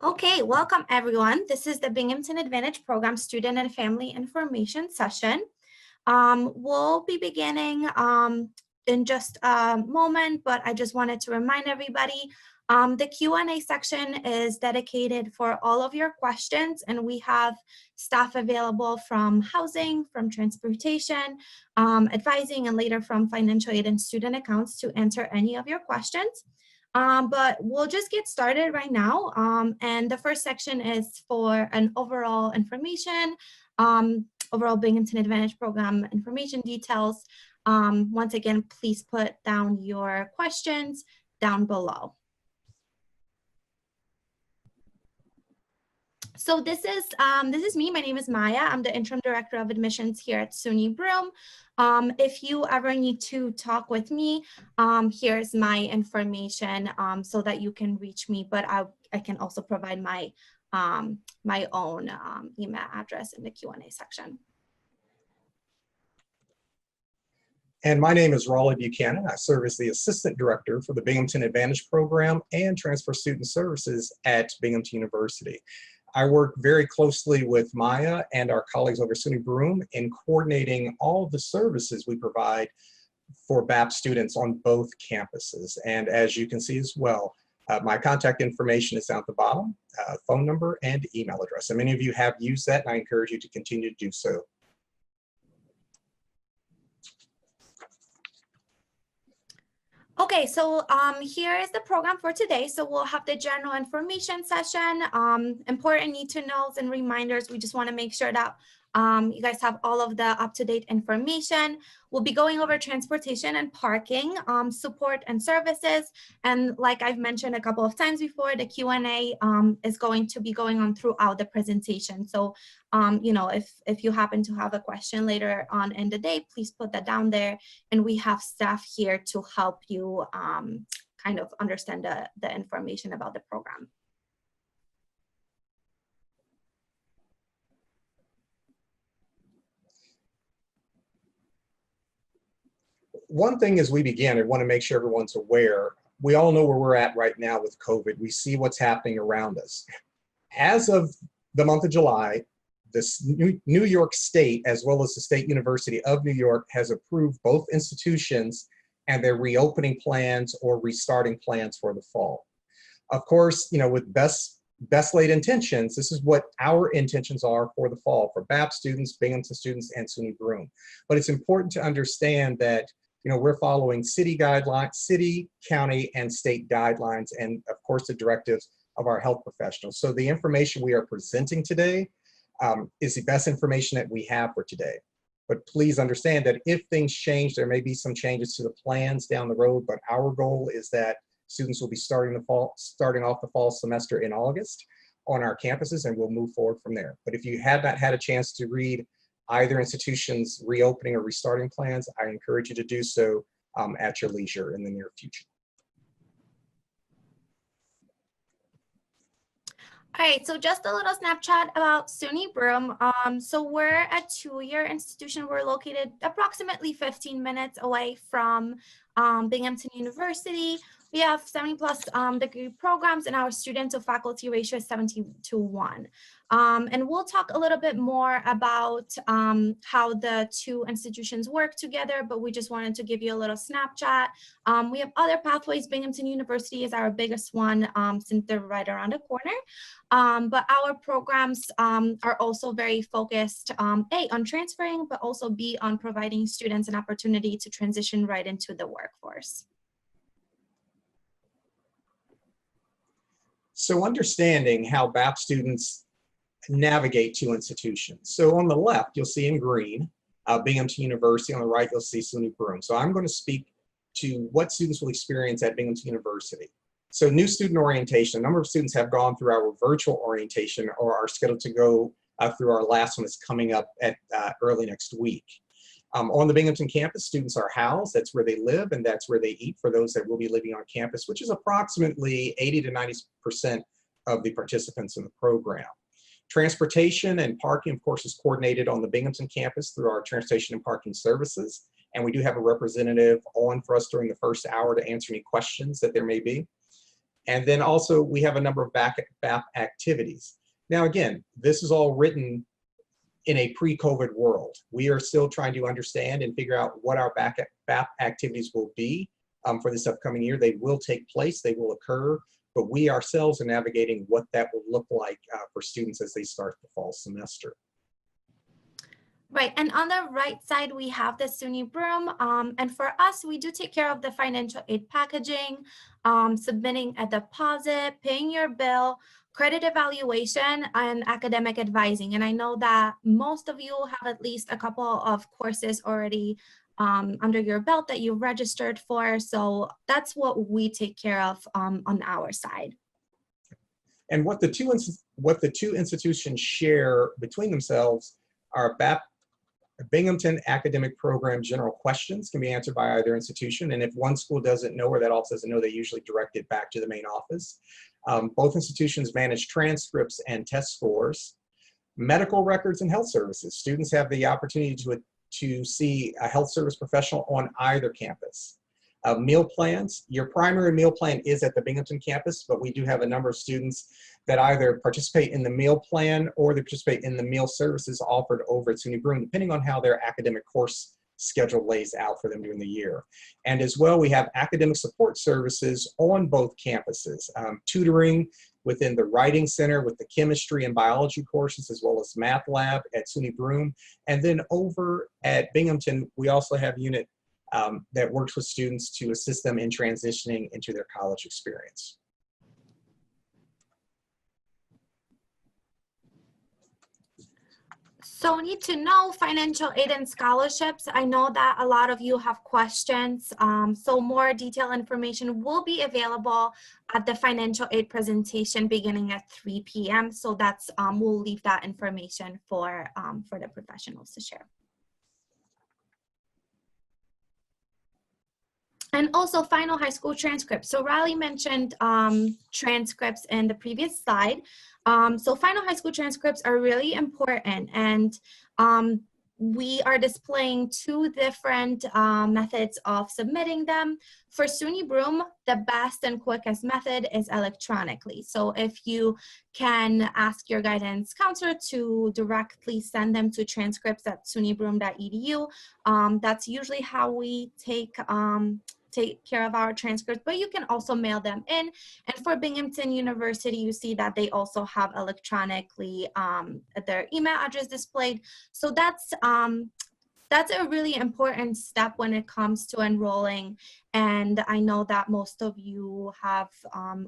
Okay, welcome everyone. This is the Binghamton Advantage Program Student and Family Information Session. We'll be beginning in just a moment, but I just wanted to remind everybody the Q&A section is dedicated for all of your questions, and we have staff available from housing, from transportation, advising, and later from financial aid and student accounts to answer any of your questions. But we'll just get started right now. And the first section is for an overall information, overall Binghamton Advantage Program information details. Once again, please put down your questions down below. So this is me. My name is Maya. I'm the interim director of admissions here at SUNY Broome. If you ever need to talk with me, here's my information so that you can reach me. But I can also provide my my own email address in the Q&A section. And my name is Raleigh Buchanan. I serve as the Assistant Director for the Binghamton Advantage Program and Transfer Student Services at Binghamton University. I work very closely with Maya and our colleagues over at SUNY Broome in coordinating all of the services we provide for BAP students on both campuses. And as you can see as well, my contact information is down at the bottom, phone number and email address. And many of you have used that, and I encourage you to continue to do so. Okay, so here is the program for today. So we'll have the general information session, important need to knows and reminders. We just want to make sure that you guys have all of the up-to-date information. We'll be going over transportation and parking, support and services. And like I've mentioned a couple of times before, the Q&A is going to be going on throughout the presentation. So, you know, if you happen to have a question later on in the day, please put that down there. And we have staff here to help you kind of understand the information about the program. One thing as we begin, I want to make sure everyone's aware, we all know where we're at right now with COVID. We see what's happening around us. As of the month of July, this New York State, as well as the State University of New York, has approved both institutions and their reopening plans or restarting plans for the fall. Of course, you know, with best laid intentions, this is what our intentions are for the fall for BAP students, Binghamton students, and SUNY Broome. But it's important to understand that, you know, we're following city guidelines, city, county, and state guidelines, and of course the directives of our health professionals. So the information we are presenting today is the best information that we have for today. But please understand that if things change, there may be some changes to the plans down the road, but our goal is that students will be starting off the fall semester in August on our campuses, and we'll move forward from there. But if you have not had a chance to read either institution's reopening or restarting plans, I encourage you to do so at your leisure in the near future. All right, so just a little snapshot about SUNY Broome. So we're a two-year institution. We're located approximately 15 minutes away from Binghamton University. We have 70+ degree programs, and our student to faculty ratio is 70:1. And we'll talk a little bit more about how the two institutions work together, but we just wanted to give you a little snapshot. We have other pathways. Binghamton University is our biggest one since they're right around the corner. But our programs are also very focused, A, on transferring, but also B, on providing students an opportunity to transition right into the workforce. So understanding how BAP students navigate two institutions. So on the left, you'll see in green, Binghamton University. On the right, you'll see SUNY Broome. So I'm going to speak to what students will experience at Binghamton University. So new student orientation, a number of students have gone through our virtual orientation or are scheduled to go through our last one that's coming up at early next week. On the Binghamton campus, students are housed. That's where they live and that's where they eat for those that will be living on campus, which is approximately 80 to 90% of the participants in the program. Transportation and parking, of course, is coordinated on the Binghamton campus through our transportation and parking services. And we do have a representative on for us during the first hour to answer any questions that there may be. And then also we have a number of BAP activities. Now again, this is all written in a pre-COVID world. We are still trying to understand and figure out what our BAP activities will be for this upcoming year. They will take place, they will occur, but we ourselves are navigating what that will look like for students as they start the fall semester. Right, and on the right side, we have the SUNY Broom. And for us, we do take care of the financial aid packaging, submitting a deposit, paying your bill, credit evaluation, and academic advising. And I know that most of you have at least a couple of courses already under your belt that you've registered for. So that's what we take care of on our side. And what the two institutions share between themselves are Binghamton Academic Program general questions can be answered by either institution. And if one school doesn't know or that office doesn't know, they usually direct it back to the main office. Both institutions manage transcripts and test scores. Medical records and health services. Students have the opportunity to see a health service professional on either campus. Meal plans, your primary meal plan is at the Binghamton campus, but we do have a number of students that either participate in the meal plan or they participate in the meal services offered over at SUNY Broome, depending on how their academic course schedule lays out for them during the year. And as well, we have academic support services on both campuses, tutoring within the Writing Center with the chemistry and biology courses, as well as math lab at SUNY Broome. And then over at Binghamton, we also have unit that works with students to assist them in transitioning into their college experience. So need to know financial aid and scholarships. I know that a lot of you have questions. So more detailed information will be available at the financial aid presentation beginning at 3 p.m. So that's we'll leave that information for the professionals to share. And also final high school transcripts. So Riley mentioned transcripts in the previous slide. So final high school transcripts are really important, and we are displaying two different methods of submitting them. For SUNY Broome, the best and quickest method is electronically. So if you can ask your guidance counselor to directly send them to transcripts@sunybroome.edu, that's usually how we take care of our transcripts, but you can also mail them in. And for Binghamton University, you see that they also have electronically their email address displayed. So that's a really important step when it comes to enrolling. And I know that most of you have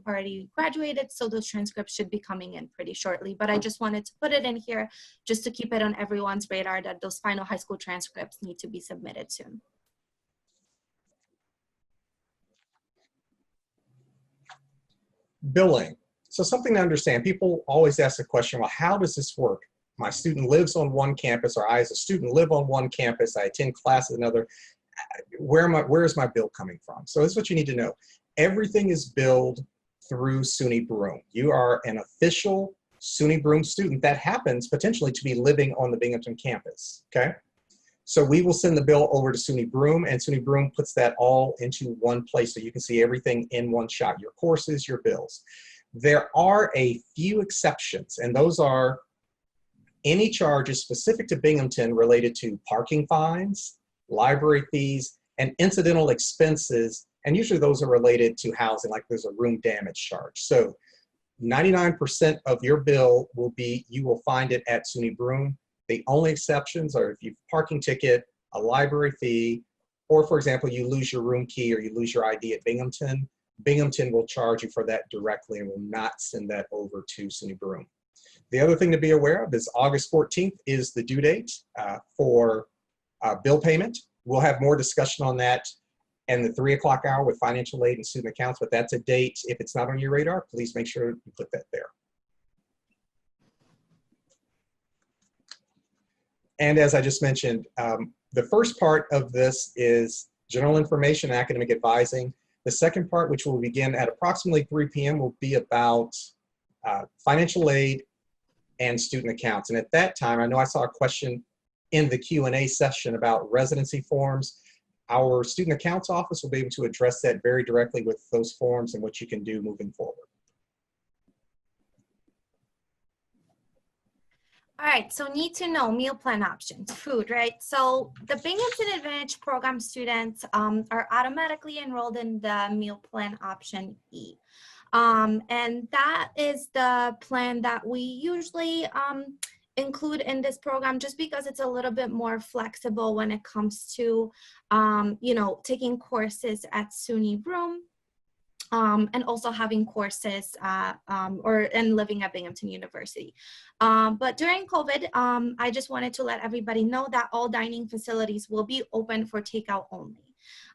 already graduated, so those transcripts should be coming in pretty shortly. But I just wanted to put it in here just to keep it on everyone's radar that those final high school transcripts need to be submitted soon. Billing. So something to understand, people always ask the question, well, how does this work? My student lives on one campus, or I as a student live on one campus, I attend class at another. Where is my bill coming from? So this is what you need to know. Everything is billed through SUNY Broome. You are an official SUNY Broome student that happens potentially to be living on the Binghamton campus, okay? So we will send the bill over to SUNY Broome, and SUNY Broome puts that all into one place so you can see everything in one shot, your courses, your bills. There are a few exceptions, and those are any charges specific to Binghamton related to parking fines, library fees, and incidental expenses, and usually those are related to housing, like there's a room damage charge. So 99% of your bill will be, you will find it at SUNY Broome. The only exceptions are if you have a parking ticket, a library fee, or for example, you lose your room key or you lose your ID at Binghamton. Binghamton will charge you for that directly and will not send that over to SUNY Broome. The other thing to be aware of is August 14th is the due date for bill payment. We'll have more discussion on that in the 3 o'clock hour with financial aid and student accounts, but that's a date. If it's not on your radar, please make sure you put that there. And as I just mentioned, the first part of this is general information and academic advising. The second part, which will begin at approximately 3 p.m., will be about financial aid and student accounts. And at that time, I know I saw a question in the Q&A session about residency forms. our student accounts office will be able to address that very directly with those forms and what you can do moving forward. All right, so need to know meal plan options, food, right? So the Binghamton Advantage program students are automatically enrolled in the meal plan option E. And that is the plan that we usually include in this program just because it's a little bit more flexible when it comes to, you know, taking courses at SUNY Broome. And also having courses and living at Binghamton University. But during COVID, I just wanted to let everybody know that all dining facilities will be open for takeout only.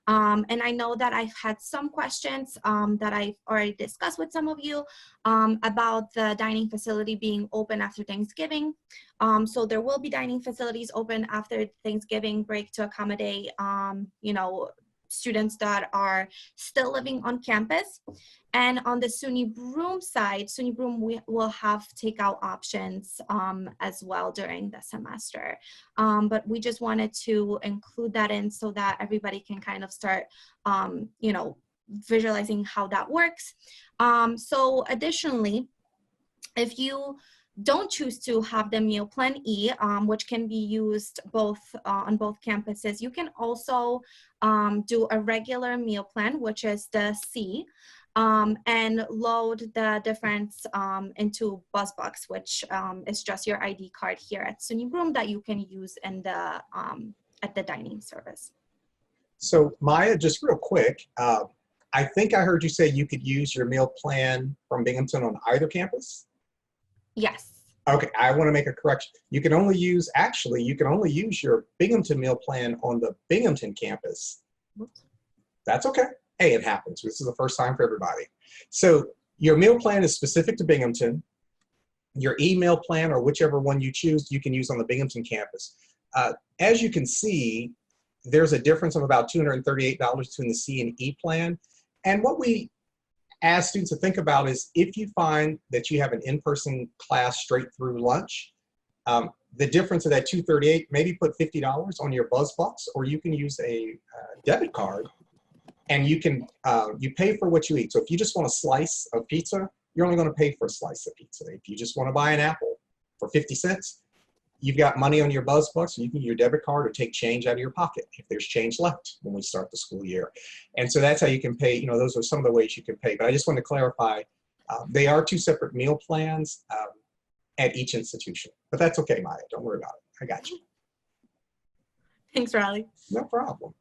And I know that I've had some questions that I've already discussed with some of you about the dining facility being open after Thanksgiving. So there will be dining facilities open after Thanksgiving break to accommodate, you know, students that are still living on campus. And on the SUNY Broome side, SUNY Broome will have takeout options as well during the semester. But we just wanted to include that in so that everybody can kind of start, you know, visualizing how that works. So additionally, if you don't choose to have the meal plan E, which can be used both on both campuses, you can also do a regular meal plan, which is the C, and load the difference into BuzzBox, which is just your ID card here at SUNY Broome that you can use in the at the dining service. So Maya, just real quick, I think I heard you say you could use your meal plan from Binghamton on either campus? Yes. Okay, I want to make a correction. You can only use, actually, you can only use your Binghamton meal plan on the Binghamton campus. That's okay. Hey, it happens. This is the first time for everybody. So your meal plan is specific to Binghamton. Your email plan, or whichever one you choose, you can use on the Binghamton campus. As you can see, there's a difference of about $238 between the C and E plan. And what we ask students to think about is if you find that you have an in-person class straight through lunch, the difference of that $238, maybe put $50 on your BuzzBox, or you can use a debit card, and you can you pay for what you eat. So if you just want a slice of pizza, you're only going to pay for a slice of pizza. If you just want to buy an apple for 50 cents, you've got money on your BuzzBox, so you can use your debit card or take change out of your pocket if there's change left when we start the school year. And so that's how you can pay. You know, those are some of the ways you can pay. But I just want to clarify, they are two separate meal plans at each institution. But that's okay, Maya. Don't worry about it. I got you. Thanks, Riley. No problem.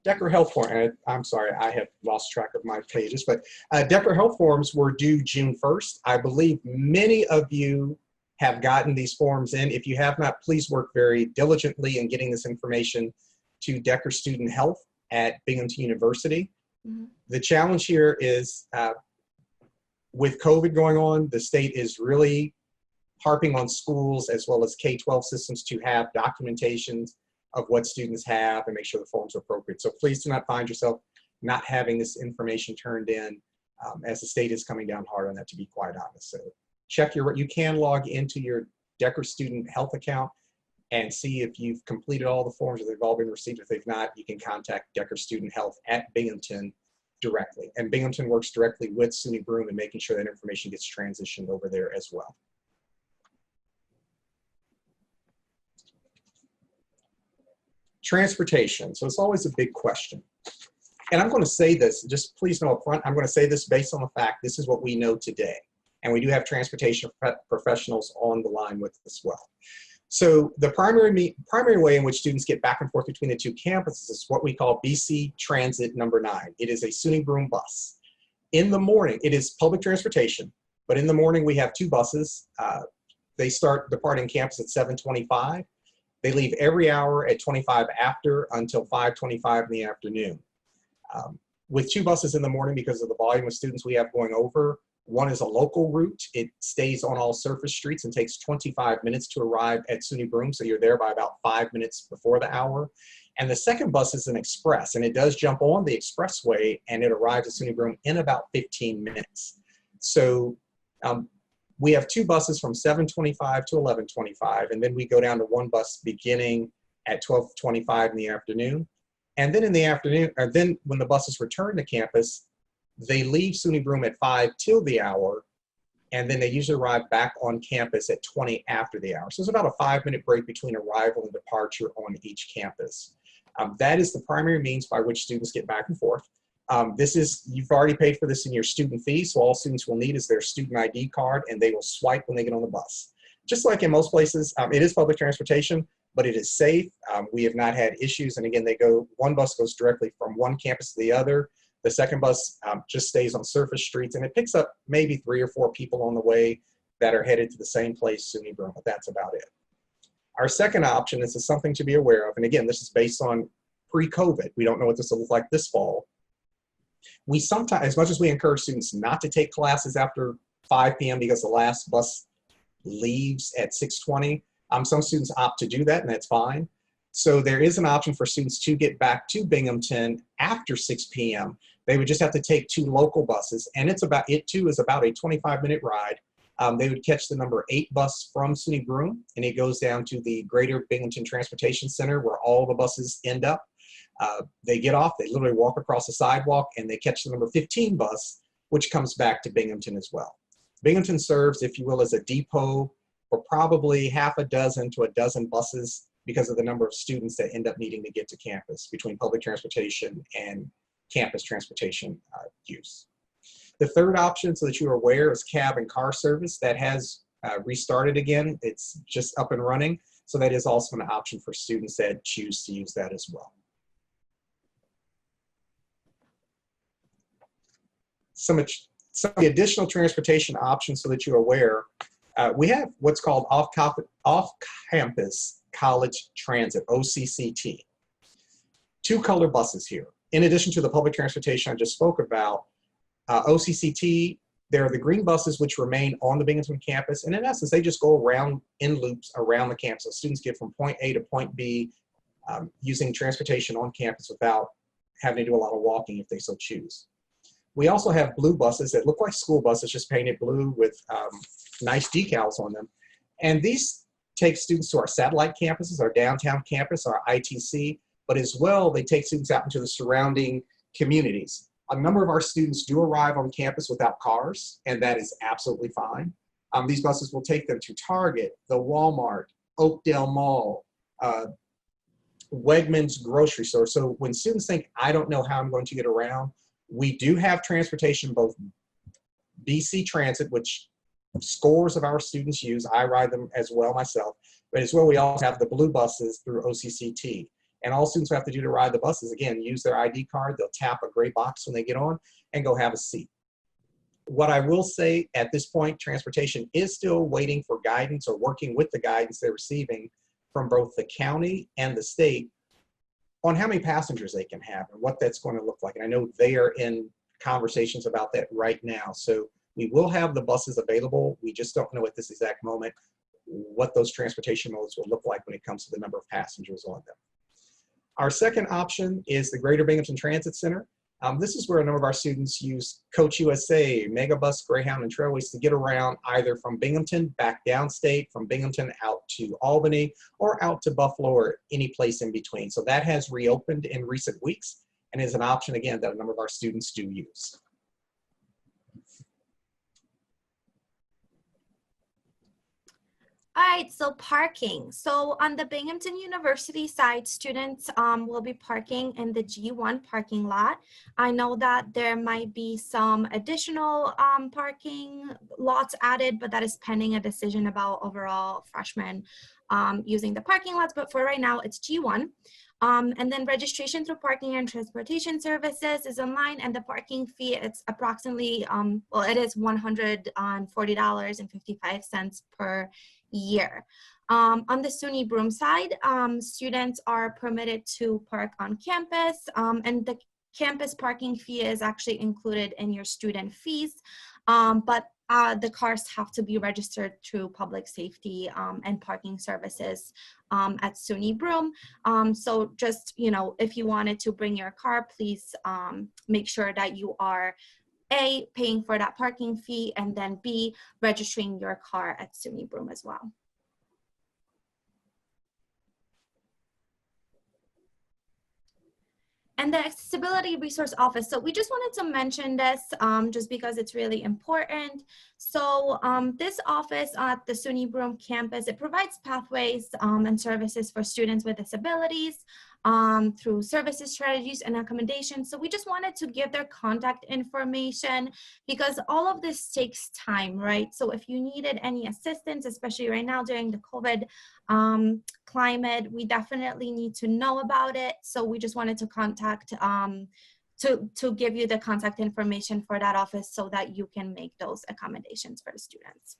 Decker Health Form, and I'm sorry, I have lost track of my pages, but Decker Health Forms were due June 1st. I believe many of you have gotten these forms in. If you have not, please work very diligently in getting this information to Decker Student Health at Binghamton University. Mm-hmm. The challenge here is with COVID going on, the state is really harping on schools as well as K-12 systems to have documentations of what students have and make sure the forms are appropriate. So please do not find yourself not having this information turned in as the state is coming down hard on that, to be quite honest. So check you can log into your Decker Student Health account and see if you've completed all the forms, or they've all been received. If they've not, you can contact Decker Student Health at Binghamton directly. And Binghamton works directly with SUNY Broome in making sure that information gets transitioned over there as well. Transportation. So it's always a big question. And I'm going to say this, just please know up front, I'm going to say this based on the fact this is what we know today. And we do have transportation professionals on the line with us as well. So the primary way in which students get back and forth between the two campuses is what we call BC Transit number 9. It is a SUNY Broome bus. In the morning, it is public transportation, but in the morning we have two buses. They start departing campus at 7:25. They leave every hour at 25 after until 5:25 in the afternoon. With two buses in the morning, because of the volume of students we have going over, one is a local route. It stays on all surface streets and takes 25 minutes to arrive at SUNY Broome, so you're there by about 5 minutes before the hour. And the second bus is an express, and it does jump on the expressway, and it arrives at SUNY Broome in about 15 minutes. So We have two buses from 7:25 to 11:25, and then we go down to one bus beginning at 12:25 in the afternoon. And then in the afternoon, or then when the buses return to campus, they leave SUNY Broome at 5 till the hour, and then they usually arrive back on campus at 20 after the hour. So it's about a 5-minute break between arrival and departure on each campus. That is the primary means by which students get back and forth. You've already paid for this in your student fee, so all students will need is their student ID card, and they will swipe when they get on the bus. Just like in most places, it is public transportation, but it is safe. We have not had issues, and again, one bus goes directly from one campus to the other. The second bus just stays on surface streets, and it picks up maybe 3 or 4 people on the way that are headed to the same place, SUNY Broome, but that's about it. Our second option, this is something to be aware of, and again, this is based on pre-COVID. We don't know what this will look like this fall. We sometimes, as much as we encourage students not to take classes after 5 p.m. because the last bus leaves at 6:20, some students opt to do that, and that's fine. So there is an option for students to get back to Binghamton after 6 p.m. They would just have to take 2 local buses, and it too is about a 25-minute ride. They would catch the number 8 bus from SUNY Broome, and it goes down to the Greater Binghamton Transportation Center where all the buses end up. They get off, they literally walk across the sidewalk, and they catch the number 15 bus, which comes back to Binghamton as well. Binghamton serves, if you will, as a depot for probably half a dozen to a dozen buses because of the number of students that end up needing to get to campus between public transportation and campus transportation use. The third option, so that you are aware, is cab and car service. That has restarted again. It's just up and running. So that is also an option for students that choose to use that as well. Some of the additional transportation options so that you're aware, we have what's called off-campus college transit, OCCT. 2 color buses here. In addition to the public transportation I just spoke about, OCCT, there are the green buses which remain on the Binghamton campus, and in essence, they just go around in loops around the campus. So students get from point A to point B using transportation on campus without having to do a lot of walking if they so choose. We also have blue buses that look like school buses, just painted blue with nice decals on them. And these take students to our satellite campuses, our downtown campus, our ITC, but as well, they take students out into the surrounding communities. A number of our students do arrive on campus without cars, and that is absolutely fine. These buses will take them to Target, the Walmart, Oakdale Mall, Wegmans grocery store. So when students think, I don't know how I'm going to get around, we do have transportation, both BC Transit, which scores of our students use. I ride them as well myself, but as well, we also have the blue buses through OCCT. And all students have to do to ride the buses, again, use their ID card. They'll tap a gray box when they get on and go have a seat. What I will say at this point, transportation is still waiting for guidance or working with the guidance they're receiving from both the county and the state on how many passengers they can have and what that's going to look like. And I know they are in conversations about that right now. So we will have the buses available. We just don't know at this exact moment what those transportation modes will look like when it comes to the number of passengers on them. Our second option is the Greater Binghamton Transit Center. This is where a number of our students use Coach USA, Megabus, Greyhound, and Trailways to get around either from Binghamton back downstate, from Binghamton out to Albany, or out to Buffalo, or any place in between. So that has reopened in recent weeks and is an option, again, that a number of our students do use. All right, so parking. So on the Binghamton University side, students will be parking in the G1 parking lot. I know that there might be some additional parking lots added, but that is pending a decision about overall freshmen using the parking lots. But for right now, it's G1. And then registration through parking and transportation services is online, and the parking fee, it's approximately, well, it is $140.55 per year. On the SUNY Broome side, students are permitted to park on campus, and the campus parking fee is actually included in your student fees, but the cars have to be registered through public safety and parking services at SUNY Broome. So just, you know, if you wanted to bring your car, please make sure that you are A, paying for that parking fee, and then B, registering your car at SUNY Broome as well. And the Accessibility Resource Office. So we just wanted to mention this just because it's really important. So this office at the SUNY Broome campus, it provides pathways and services for students with disabilities through services, strategies, and accommodations. So we just wanted to give their contact information because all of this takes time, right? So if you needed any assistance, especially right now during the COVID climate, we definitely need to know about it. So we just wanted to contact to give you the contact information for that office so that you can make those accommodations for the students.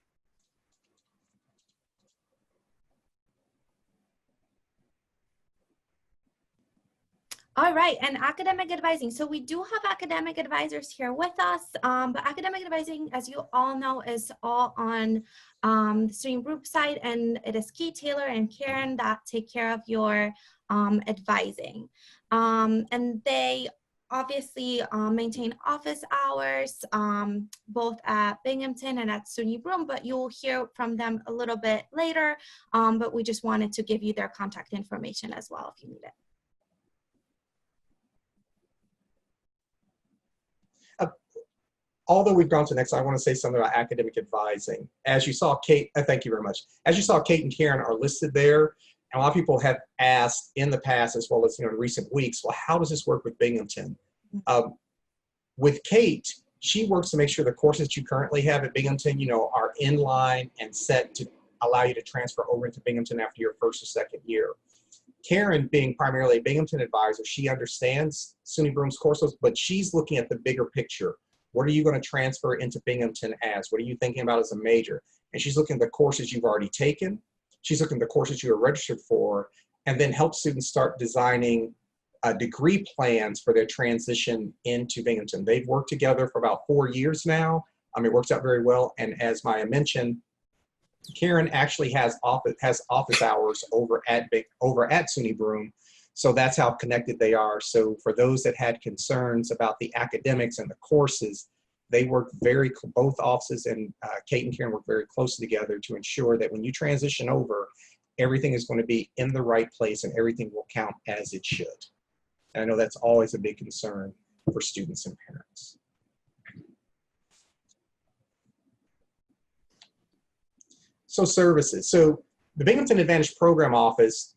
All right, and academic advising. So we do have academic advisors here with us, but academic advising, as you all know, is all on the SUNY Broome side, and it is Kate, Taylor, and Karen that take care of your advising. And they obviously maintain office hours, both at Binghamton and at SUNY Broome, but you'll hear from them a little bit later, but we just wanted to give you their contact information as well if you need it. Although we've gone to the next, I want to say something about academic advising. As you saw, Kate, thank you very much. As you saw, Kate and Karen are listed there. And a lot of people have asked in the past, as well as in recent weeks, well, how does this work with Binghamton? With Kate, she works to make sure the courses you currently have at Binghamton, are in line and set to allow you to transfer over into Binghamton after your first or second year. Karen, being primarily a Binghamton advisor, she understands SUNY Broome's courses, but she's looking at the bigger picture. What are you going to transfer into Binghamton as? What are you thinking about as a major? And she's looking at the courses you've already taken. She's looking at the courses you are registered for, and then help students start designing degree plans for their transition into Binghamton. They've worked together for about 4 years now. It works out very well. And as Maya mentioned, Karen actually has office hours over at SUNY Broome. So that's how connected they are. So for those that had concerns about the academics and the courses, they work both offices, and Kate and Karen work very closely together to ensure that when you transition over, everything is going to be in the right place and everything will count as it should. And I know that's always a big concern for students and parents. So services. So the Binghamton Advantage Program Office,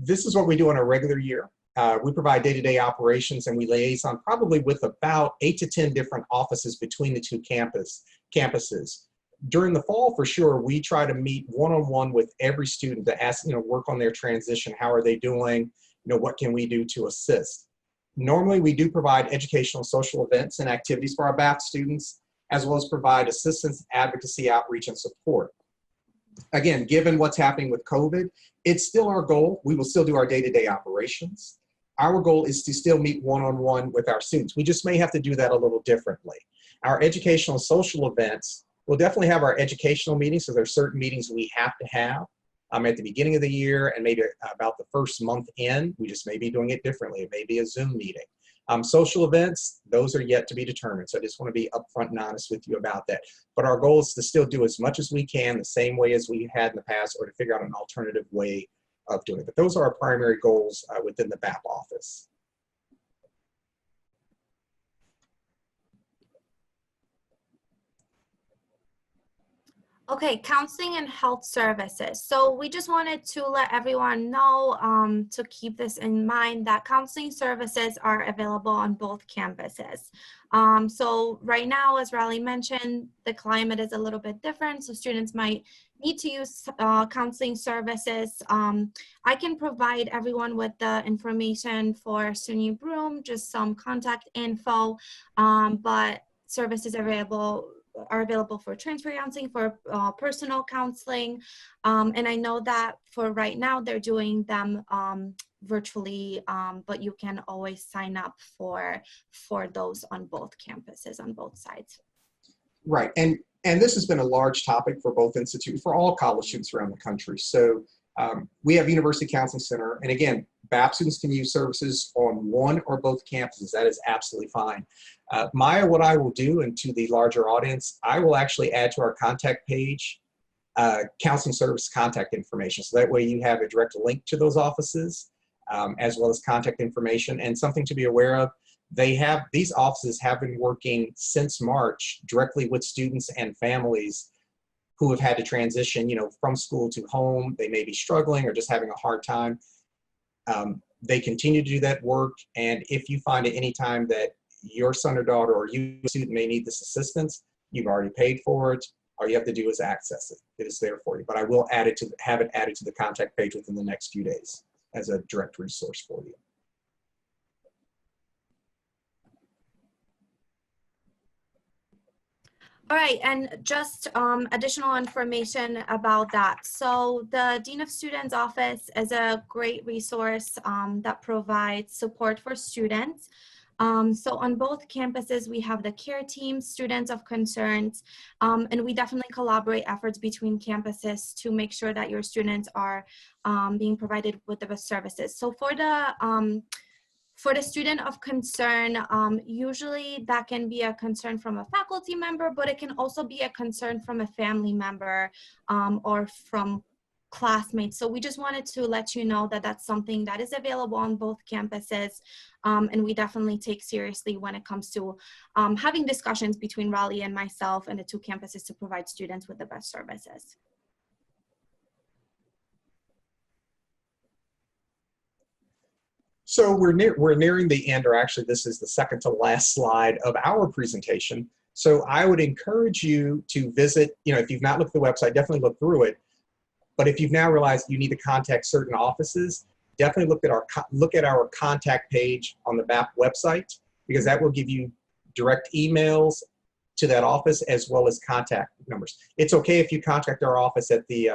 this is what we do on a regular year. We provide day-to-day operations, and we liaison probably with about 8 to 10 different offices between the two campuses. During the fall, for sure, we try to meet one-on-one with every student to ask, work on their transition. How are they doing? What can we do to assist? Normally, we do provide educational social events and activities for our BAF students, as well as provide assistance, advocacy, outreach, and support. Again, given what's happening with COVID, it's still our goal. We will still do our day-to-day operations. Our goal is to still meet one-on-one with our students. We just may have to do that a little differently. Our educational social events, we'll definitely have our educational meetings, so there's certain meetings we have to have at the beginning of the year and maybe about the first month in. We just may be doing it differently. It may be a Zoom meeting. Social events, those are yet to be determined. So I just want to be upfront and honest with you about that. But our goal is to still do as much as we can the same way as we had in the past, or to figure out an alternative way of doing it. But those are our primary goals within the BAP office. Okay, counseling and health services. So we just wanted to let everyone know to keep this in mind that counseling services are available on both campuses. So right now, as Riley mentioned, the climate is a little bit different, so students might need to use counseling services. I can provide everyone with the information for SUNY Broome, just some contact info, but services are available for transfer counseling, for personal counseling, and I know that for right now they're doing them virtually, but you can always sign up for those on both campuses, on both sides. Right, and this has been a large topic for both institutes, for all college students around the country. So we have University Counseling Center, and again, BAP students can use services on one or both campuses. That is absolutely fine. Maya, what I will do, and to the larger audience, I will actually add to our contact page counseling service contact information. So that way you have a direct link to those offices, as well as contact information. And something to be aware of, these offices have been working since March directly with students and families who have had to transition, from school to home. They may be struggling or just having a hard time. They continue to do that work. And if you find at any time that your son or daughter or you student may need this assistance, you've already paid for it. All you have to do is access it. It is there for you. But I will have it added to the contact page within the next few days as a direct resource for you. All right, and just additional information about that. So the Dean of Students Office is a great resource that provides support for students. So on both campuses, we have the care team, students of concerns, and we definitely collaborate efforts between campuses to make sure that your students are being provided with the best services. So for the student of concern, usually that can be a concern from a faculty member, but it can also be a concern from a family member or from classmates. So we just wanted to let you know that that's something that is available on both campuses, and we definitely take seriously when it comes to having discussions between Raleigh and myself and the two campuses to provide students with the best services. So we're nearing the end, or actually this is the second to last slide of our presentation. So I would encourage you to visit, if you've not looked at the website, definitely look through it. But if you've now realized you need to contact certain offices, definitely look at our contact page on the BAP website, because that will give you direct emails to that office as well as contact numbers. It's okay if you contact our office at the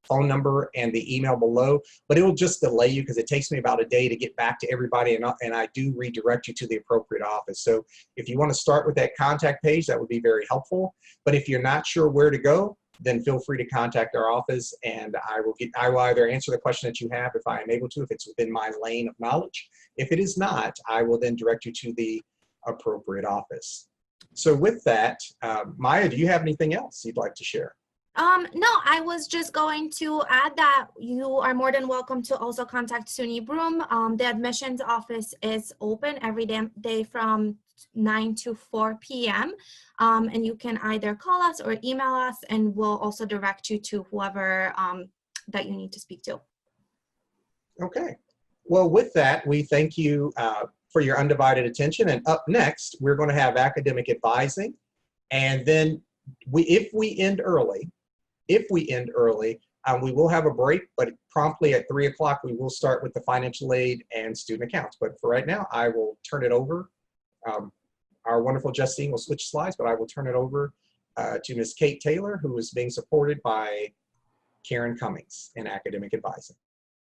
phone number and the email below, but it will just delay you because it takes me about a day to get back to everybody, and I do redirect you to the appropriate office. So if you want to start with that contact page, that would be very helpful. But if you're not sure where to go, then feel free to contact our office, and I will either answer the question that you have if I am able to, if it's within my lane of knowledge. If it is not, I will then direct you to the appropriate office. So with that, Maya, do you have anything else you'd like to share? No, I was just going to add that you are more than welcome to also contact SUNY Broome. The admissions office is open every day from 9 to 4 p.m. And you can either call us or email us, and we'll also direct you to whoever that you need to speak to. Okay. Well, with that, we thank you for your undivided attention. And up next, we're going to have academic advising. And then if we end early, we will have a break, but promptly at 3 o'clock, we will start with the financial aid and student accounts. But for right now, I will turn it over. Our wonderful Justine will switch slides, but I will turn it over to Ms. Kate Taylor, who is being supported by Karen Cummings in academic advising.